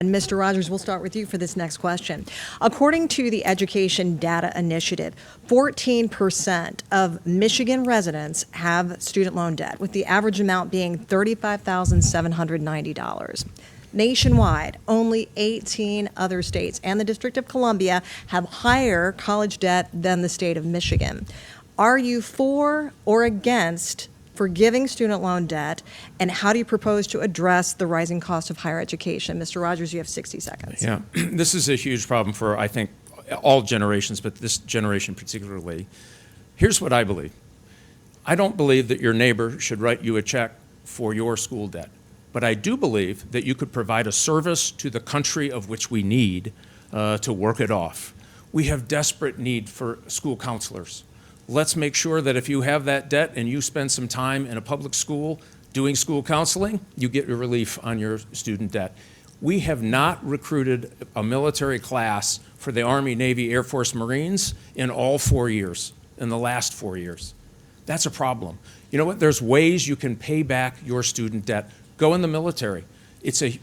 And Mr. Rogers, we'll start with you for this next question. According to the Education Data Initiative, 14% of Michigan residents have student loan debt, with the average amount being $35,790. Nationwide, only 18 other states and the District of Columbia have higher college debt than the state of Michigan. Are you for or against forgiving student loan debt, and how do you propose to address the rising cost of higher education? Mr. Rogers, you have 60 seconds. Yeah, this is a huge problem for, I think, all generations, but this generation particularly. Here's what I believe. I don't believe that your neighbor should write you a check for your school debt, but I do believe that you could provide a service to the country of which we need to work it off. We have desperate need for school counselors. Let's make sure that if you have that debt and you spend some time in a public school doing school counseling, you get a relief on your student debt. We have not recruited a military class for the Army, Navy, Air Force, Marines in all 4 years, in the last 4 years. That's a problem. You know what? There's ways you can pay back your student debt. Go in the military. It's a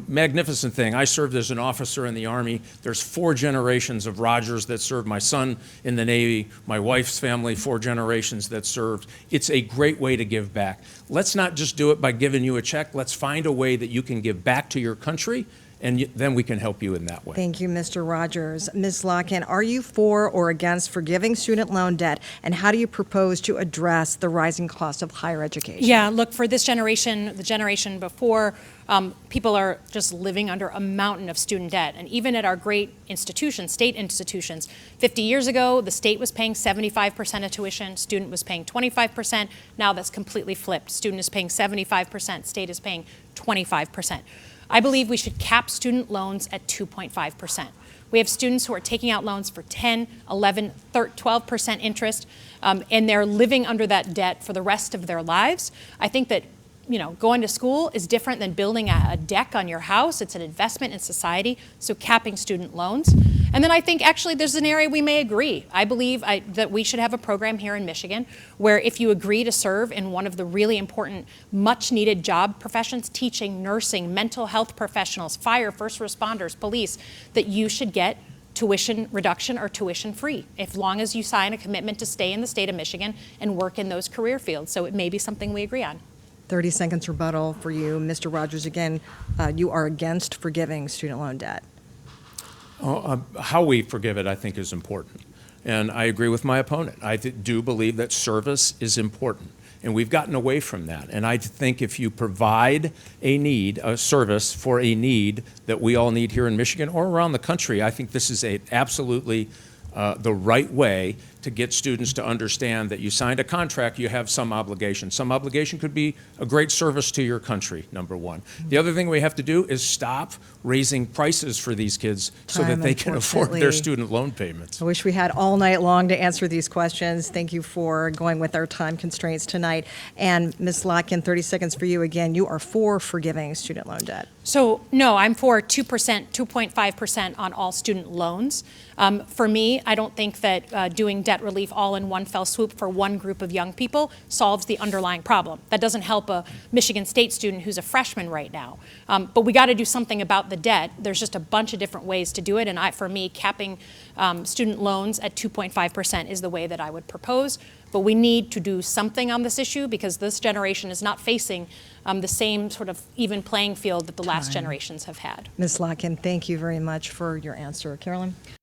magnificent thing. I served as an officer in the Army. There's 4 generations of Rogers that served. My son in the Navy, my wife's family, 4 generations that served. It's a great way to give back. Let's not just do it by giving you a check. Let's find a way that you can give back to your country, and then we can help you in that way. Thank you, Mr. Rogers. Ms. Slotkin, are you for or against forgiving student loan debt, and how do you propose to address the rising cost of higher education? Yeah, look, for this generation, the generation before, people are just living under a mountain of student debt. And even at our great institutions, state institutions, 50 years ago, the state was paying 75% of tuition, student was paying 25%. Now that's completely flipped. Student is paying 75%, state is paying 25%. I believe we should cap student loans at 2.5%. We have students who are taking out loans for 10, 11, 12% interest, and they're living under that debt for the rest of their lives. I think that going to school is different than building a deck on your house. It's an investment in society, so capping student loans. And then I think actually there's an area we may agree. I believe that we should have a program here in Michigan where if you agree to serve in one of the really important, much needed job professions, teaching, nursing, mental health professionals, fire, first responders, police, that you should get tuition reduction or tuition free, as long as you sign a commitment to stay in the state of Michigan and work in those career fields. So it may be something we agree on. 30 seconds rebuttal for you. Mr. Rogers, again, you are against forgiving student loan debt. How we forgive it, I think, is important. And I agree with my opponent. I do believe that service is important. And we've gotten away from that. And I think if you provide a need, a service for a need that we all need here in Michigan or around the country, I think this is absolutely the right way to get students to understand that you signed a contract, you have some obligation. Some obligation could be a great service to your country, number one. The other thing we have to do is stop raising prices for these kids so that they can afford their student loan payments. I wish we had all night long to answer these questions. Thank you for going with our time constraints tonight. And Ms. Slotkin, 30 seconds for you again. You are for forgiving student loan debt. So no, I'm for 2%, 2.5% on all student loans. For me, I don't think that doing debt relief all in one fell swoop for one group of young people solves the underlying problem. That doesn't help a Michigan State student who's a freshman right now. But we got to do something about the debt. There's just a bunch of different ways to do it. And for me, capping student loans at 2.5% is the way that I would propose. But we need to do something on this issue because this generation is not facing the same sort of even playing field that the last generations have had. Ms. Slotkin, thank you very much for your answer. Carolyn?